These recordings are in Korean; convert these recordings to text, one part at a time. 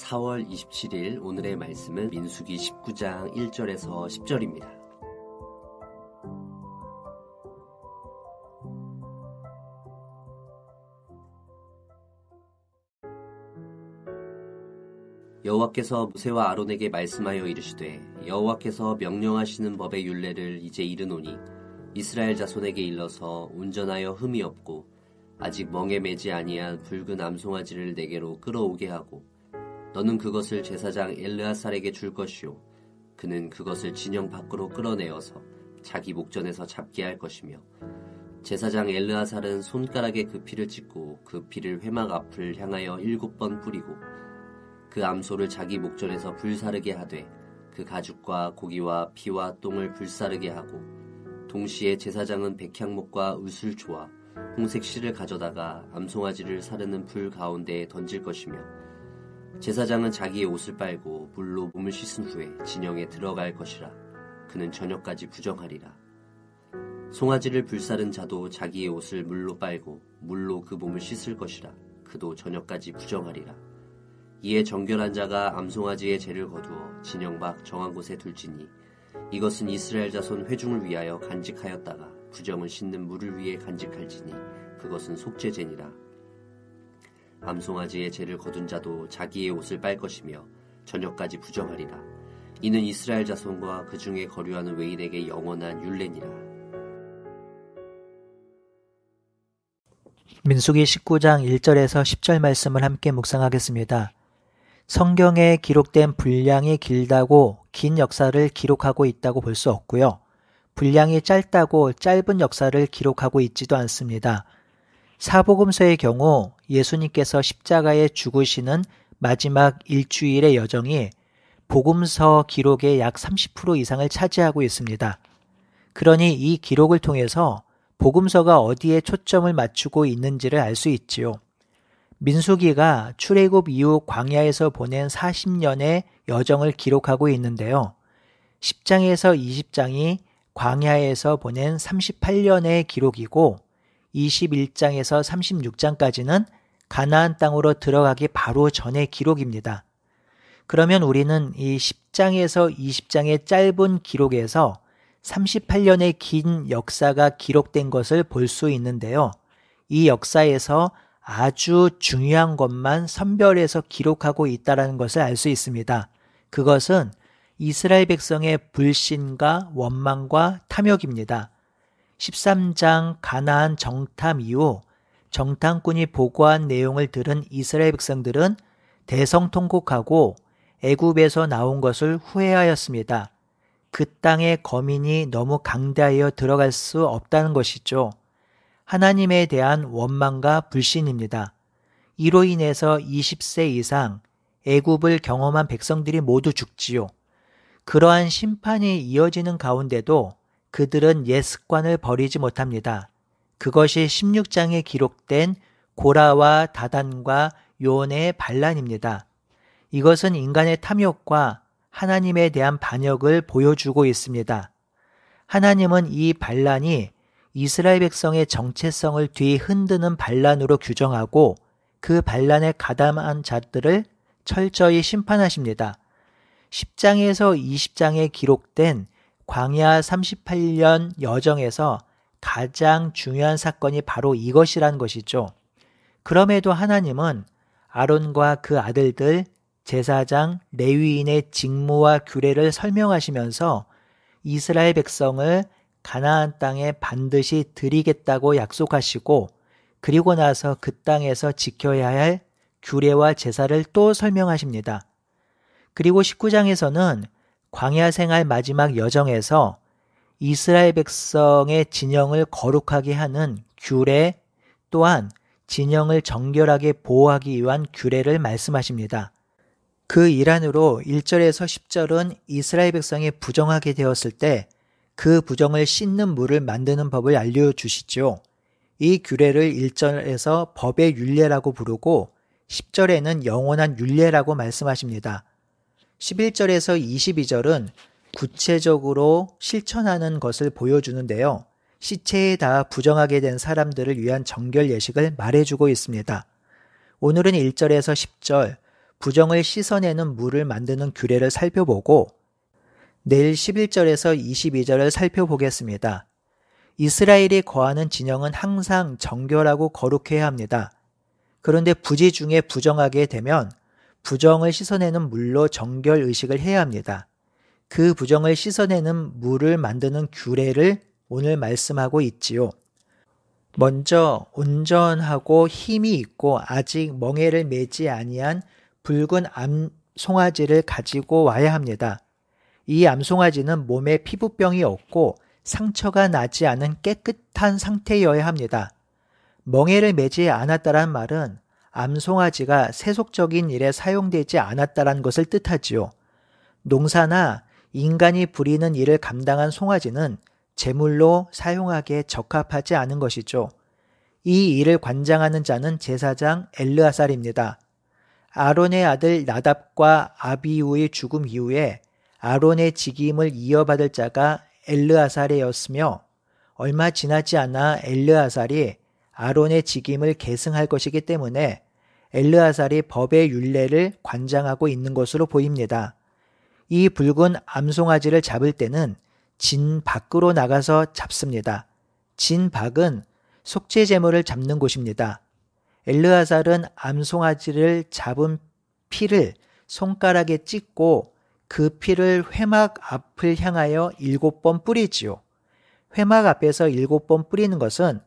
4월 27일 오늘의 말씀은 민수기 19장 1절에서 10절입니다. 여호와께서 모세와 아론에게 말씀하여 이르시되 여호와께서 명령하시는 법의 율례를 이제 이르노니 이스라엘 자손에게 일러서 온전하여 흠이 없고 아직 멍에 매지 아니한 붉은 암송아지를 내게로 끌어오게 하고 너는 그것을 제사장 엘르아살에게 줄 것이요 그는 그것을 진영 밖으로 끌어내어서 자기 목전에서 잡게 할 것이며 제사장 엘르아살은 손가락에 그 피를 찍고 그 피를 회막 앞을 향하여 7번 뿌리고 그 암소를 자기 목전에서 불사르게 하되 그 가죽과 고기와 피와 똥을 불사르게 하고 동시에 제사장은 백향목과 우슬초와 홍색 실을 가져다가 암송아지를 사르는 불 가운데에 던질 것이며 제사장은 자기의 옷을 빨고 물로 몸을 씻은 후에 진영에 들어갈 것이라. 그는 저녁까지 부정하리라. 송아지를 불사른 자도 자기의 옷을 물로 빨고 물로 그 몸을 씻을 것이라. 그도 저녁까지 부정하리라. 이에 정결한 자가 암송아지의 죄를 거두어 진영 밖 정한 곳에 둘지니 이것은 이스라엘 자손 회중을 위하여 간직하였다가 부정을 씻는 물을 위해 간직할지니 그것은 속죄제니라. 암송아지의 죄를 거둔 자도 자기의 옷을 빨 것이며 저녁까지 부정하리라. 이는 이스라엘 자손과 그 중에 거류하는 외인에게 영원한 율례니라. 민수기 19장 1절에서 10절 말씀을 함께 묵상하겠습니다. 성경에 기록된 분량이 길다고 긴 역사를 기록하고 있다고 볼 수 없고요. 분량이 짧다고 짧은 역사를 기록하고 있지도 않습니다. 사복음서의 경우 예수님께서 십자가에 죽으시는 마지막 일주일의 여정이 복음서 기록의 약 30% 이상을 차지하고 있습니다. 그러니 이 기록을 통해서 복음서가 어디에 초점을 맞추고 있는지를 알 수 있지요. 민수기가 출애굽 이후 광야에서 보낸 40년의 여정을 기록하고 있는데요. 10장에서 20장이 광야에서 보낸 38년의 기록이고 21장에서 36장까지는 가나안 땅으로 들어가기 바로 전의 기록입니다. 그러면 우리는 이 10장에서 20장의 짧은 기록에서 38년의 긴 역사가 기록된 것을 볼 수 있는데요. 이 역사에서 아주 중요한 것만 선별해서 기록하고 있다는 것을 알 수 있습니다. 그것은 이스라엘 백성의 불신과 원망과 탐욕입니다. 13장 가나안 정탐 이후 정탐꾼이 보고한 내용을 들은 이스라엘 백성들은 대성통곡하고 애굽에서 나온 것을 후회하였습니다. 그 땅의 거민이 너무 강대하여 들어갈 수 없다는 것이죠. 하나님에 대한 원망과 불신입니다. 이로 인해서 20세 이상 애굽을 경험한 백성들이 모두 죽지요. 그러한 심판이 이어지는 가운데도 그들은 옛 습관을 버리지 못합니다. 그것이 16장에 기록된 고라와 다단과 요온의 반란입니다. 이것은 인간의 탐욕과 하나님에 대한 반역을 보여주고 있습니다. 하나님은 이 반란이 이스라엘 백성의 정체성을 뒤흔드는 반란으로 규정하고 그 반란에 가담한 자들을 철저히 심판하십니다. 10장에서 20장에 기록된 광야 38년 여정에서 가장 중요한 사건이 바로 이것이란 것이죠. 그럼에도 하나님은 아론과 그 아들들, 제사장, 레위인의 직무와 규례를 설명하시면서 이스라엘 백성을 가나안 땅에 반드시 드리겠다고 약속하시고 그리고 나서 그 땅에서 지켜야 할 규례와 제사를 또 설명하십니다. 그리고 19장에서는 광야 생활 마지막 여정에서 이스라엘 백성의 진영을 거룩하게 하는 규례 또한 진영을 정결하게 보호하기 위한 규례를 말씀하십니다. 그 일환으로 1절에서 10절은 이스라엘 백성이 부정하게 되었을 때 그 부정을 씻는 물을 만드는 법을 알려주시죠. 이 규례를 1절에서 법의 율례라고 부르고 10절에는 영원한 율례라고 말씀하십니다. 11절에서 22절은 구체적으로 실천하는 것을 보여주는데요. 시체에 닿아 부정하게 된 사람들을 위한 정결 예식을 말해주고 있습니다. 오늘은 1절에서 10절 부정을 씻어내는 물을 만드는 규례를 살펴보고 내일 11절에서 22절을 살펴보겠습니다. 이스라엘이 거하는 진영은 항상 정결하고 거룩해야 합니다. 그런데 부지 중에 부정하게 되면 부정을 씻어내는 물로 정결 의식을 해야 합니다. 그 부정을 씻어내는 물을 만드는 규례를 오늘 말씀하고 있지요. 먼저 온전하고 힘이 있고 아직 멍에를 매지 아니한 붉은 암송아지를 가지고 와야 합니다. 이 암송아지는 몸에 피부병이 없고 상처가 나지 않은 깨끗한 상태여야 합니다. 멍에를 매지 않았다란 말은 암송아지가 세속적인 일에 사용되지 않았다는 것을 뜻하지요. 농사나 인간이 부리는 일을 감당한 송아지는 제물로 사용하기에 적합하지 않은 것이죠. 이 일을 관장하는 자는 제사장 엘르아살입니다. 아론의 아들 나답과 아비후의 죽음 이후에 아론의 직임을 이어받을 자가 엘르아살이었으며 얼마 지나지 않아 엘르아살이 아론의 직임을 계승할 것이기 때문에 엘르아살이 법의 율례를 관장하고 있는 것으로 보입니다. 이 붉은 암송아지를 잡을 때는 진 밖으로 나가서 잡습니다. 진 밖은 속죄 제물을 잡는 곳입니다. 엘르아살은 암송아지를 잡은 피를 손가락에 찍고 그 피를 회막 앞을 향하여 7번 뿌리지요. 회막 앞에서 7번 뿌리는 것은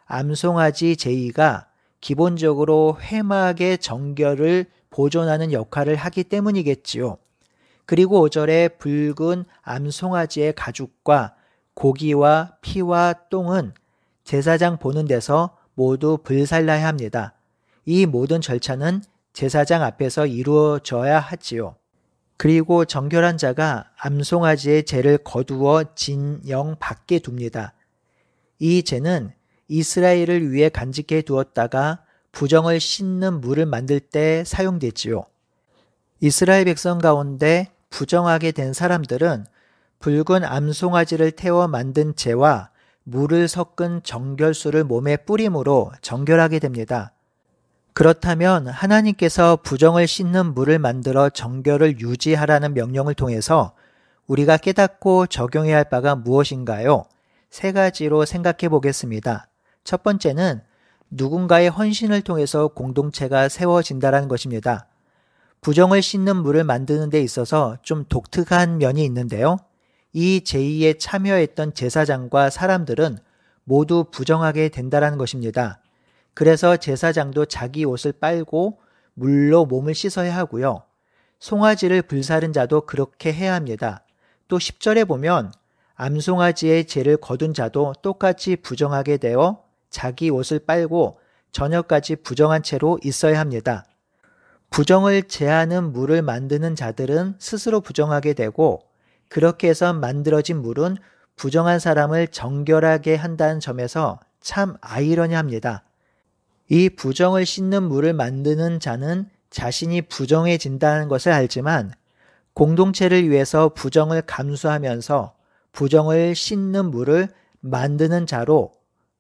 암송아지 제의가 기본적으로 회막의 정결을 보존하는 역할을 하기 때문이겠지요. 그리고 5절에 붉은 암송아지의 가죽과 고기와 피와 똥은 제사장 보는 데서 모두 불살라야 합니다. 이 모든 절차는 제사장 앞에서 이루어져야 하지요. 그리고 정결한 자가 암송아지의 죄를 거두어 진영 밖에 둡니다. 이 죄는 이스라엘을 위해 간직해 두었다가 부정을 씻는 물을 만들 때 사용되지요. 이스라엘 백성 가운데 부정하게 된 사람들은 붉은 암송아지를 태워 만든 재와 물을 섞은 정결수를 몸에 뿌림으로 정결하게 됩니다. 그렇다면 하나님께서 부정을 씻는 물을 만들어 정결을 유지하라는 명령을 통해서 우리가 깨닫고 적용해야 할 바가 무엇인가요? 3가지로 생각해 보겠습니다. 첫 번째는 누군가의 헌신을 통해서 공동체가 세워진다는 것입니다. 부정을 씻는 물을 만드는 데 있어서 좀 독특한 면이 있는데요. 이 제의에 참여했던 제사장과 사람들은 모두 부정하게 된다는 것입니다. 그래서 제사장도 자기 옷을 빨고 물로 몸을 씻어야 하고요. 송아지를 불사른 자도 그렇게 해야 합니다. 또 10절에 보면 암송아지의 죄를 거둔 자도 똑같이 부정하게 되어 자기 옷을 빨고 저녁까지 부정한 채로 있어야 합니다. 부정을 제하는 물을 만드는 자들은 스스로 부정하게 되고 그렇게 해서 만들어진 물은 부정한 사람을 정결하게 한다는 점에서 참 아이러니합니다. 이 부정을 씻는 물을 만드는 자는 자신이 부정해진다는 것을 알지만 공동체를 위해서 부정을 감수하면서 부정을 씻는 물을 만드는 자로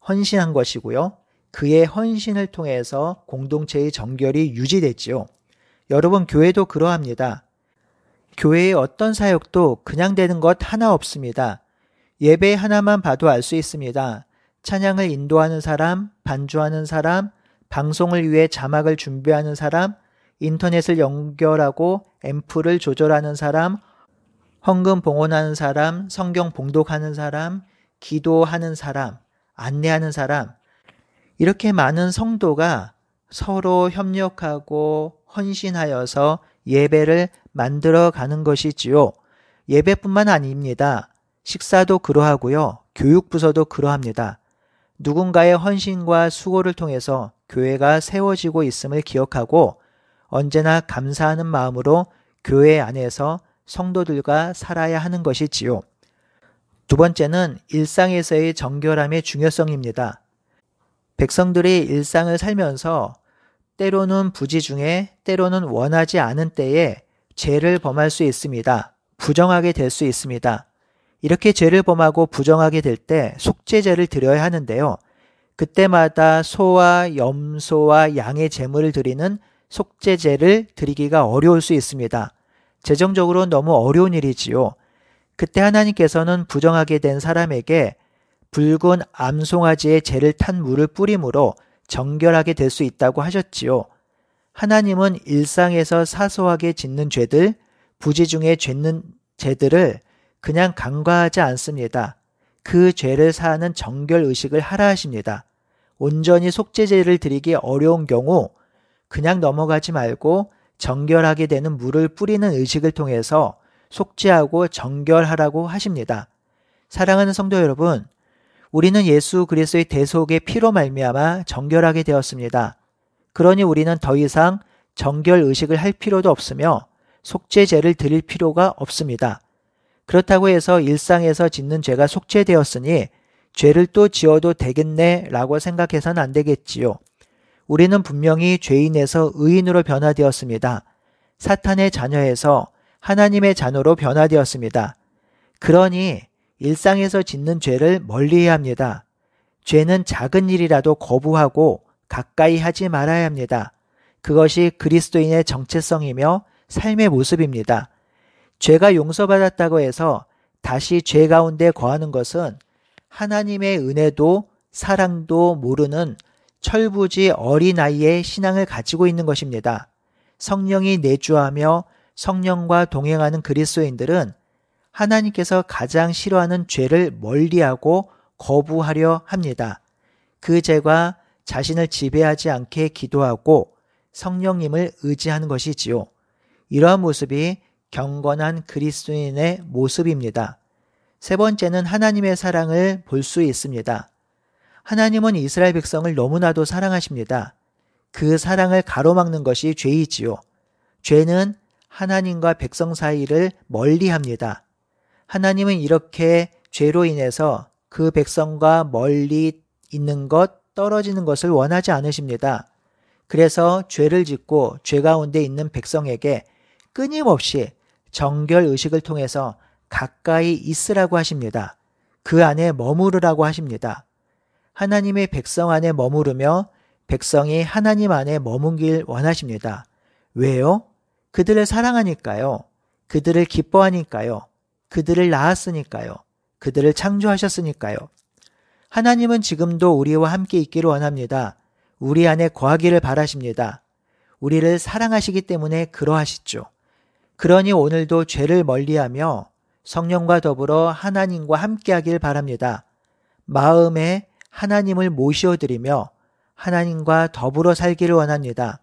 헌신한 것이고요. 그의 헌신을 통해서 공동체의 정결이 유지됐지요. 여러분, 교회도 그러합니다. 교회의 어떤 사역도 그냥 되는 것 하나 없습니다. 예배 하나만 봐도 알 수 있습니다. 찬양을 인도하는 사람, 반주하는 사람, 방송을 위해 자막을 준비하는 사람, 인터넷을 연결하고 앰프를 조절하는 사람, 헌금 봉헌하는 사람, 성경 봉독하는 사람, 기도하는 사람, 안내하는 사람, 이렇게 많은 성도가 서로 협력하고 헌신하여서 예배를 만들어 가는 것이지요. 예배뿐만 아닙니다. 식사도 그러하고요. 교육부서도 그러합니다. 누군가의 헌신과 수고를 통해서 교회가 세워지고 있음을 기억하고 언제나 감사하는 마음으로 교회 안에서 성도들과 살아야 하는 것이지요. 두 번째는 일상에서의 정결함의 중요성입니다. 백성들이 일상을 살면서 때로는 부지 중에 때로는 원하지 않은 때에 죄를 범할 수 있습니다. 부정하게 될 수 있습니다. 이렇게 죄를 범하고 부정하게 될 때 속죄제를 드려야 하는데요. 그때마다 소와 염소와 양의 제물을 드리는 속죄제를 드리기가 어려울 수 있습니다. 재정적으로 너무 어려운 일이지요. 그때 하나님께서는 부정하게 된 사람에게 붉은 암송아지의 재를 탄 물을 뿌림으로 정결하게 될 수 있다고 하셨지요. 하나님은 일상에서 사소하게 짓는 죄들, 부지 중에 짓는 죄들을 그냥 간과하지 않습니다. 그 죄를 사하는 정결의식을 하라 하십니다. 온전히 속죄제를 드리기 어려운 경우 그냥 넘어가지 말고 정결하게 되는 물을 뿌리는 의식을 통해서 속죄하고 정결하라고 하십니다. 사랑하는 성도 여러분, 우리는 예수 그리스도의 대속의 피로 말미암아 정결하게 되었습니다. 그러니 우리는 더 이상 정결 의식을 할 필요도 없으며 속죄제를 드릴 필요가 없습니다. 그렇다고 해서 일상에서 짓는 죄가 속죄되었으니 죄를 또 지어도 되겠네 라고 생각해서는 안 되겠지요. 우리는 분명히 죄인에서 의인으로 변화되었습니다. 사탄의 자녀에서 하나님의 자녀로 변화되었습니다. 그러니 일상에서 짓는 죄를 멀리해야 합니다. 죄는 작은 일이라도 거부하고 가까이 하지 말아야 합니다. 그것이 그리스도인의 정체성이며 삶의 모습입니다. 죄가 용서받았다고 해서 다시 죄 가운데 거하는 것은 하나님의 은혜도 사랑도 모르는 철부지 어린아이의 신앙을 가지고 있는 것입니다. 성령이 내주하며 성령과 동행하는 그리스도인들은 하나님께서 가장 싫어하는 죄를 멀리하고 거부하려 합니다. 그 죄가 자신을 지배하지 않게 기도하고 성령님을 의지하는 것이지요. 이러한 모습이 경건한 그리스도인의 모습입니다. 세 번째는 하나님의 사랑을 볼 수 있습니다. 하나님은 이스라엘 백성을 너무나도 사랑하십니다. 그 사랑을 가로막는 것이 죄이지요. 죄는 하나님과 백성 사이를 멀리합니다. 하나님은 이렇게 죄로 인해서 그 백성과 멀리 있는 것, 떨어지는 것을 원하지 않으십니다. 그래서 죄를 짓고 죄 가운데 있는 백성에게 끊임없이 정결 의식을 통해서 가까이 있으라고 하십니다. 그 안에 머무르라고 하십니다. 하나님의 백성 안에 머무르며 백성이 하나님 안에 머물길 원하십니다. 왜요? 그들을 사랑하니까요. 그들을 기뻐하니까요. 그들을 낳았으니까요. 그들을 창조하셨으니까요. 하나님은 지금도 우리와 함께 있기를 원합니다. 우리 안에 거하기를 바라십니다. 우리를 사랑하시기 때문에 그러하시죠. 그러니 오늘도 죄를 멀리하며 성령과 더불어 하나님과 함께하길 바랍니다. 마음에 하나님을 모셔드리며 하나님과 더불어 살기를 원합니다.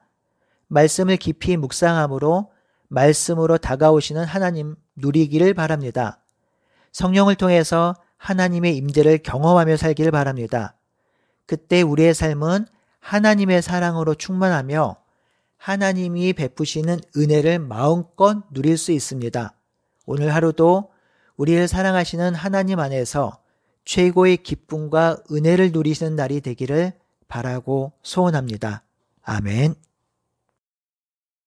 말씀을 깊이 묵상함으로 말씀으로 다가오시는 하나님 누리기를 바랍니다. 성령을 통해서 하나님의 임재를 경험하며 살기를 바랍니다. 그때 우리의 삶은 하나님의 사랑으로 충만하며 하나님이 베푸시는 은혜를 마음껏 누릴 수 있습니다. 오늘 하루도 우리를 사랑하시는 하나님 안에서 최고의 기쁨과 은혜를 누리시는 날이 되기를 바라고 소원합니다. 아멘.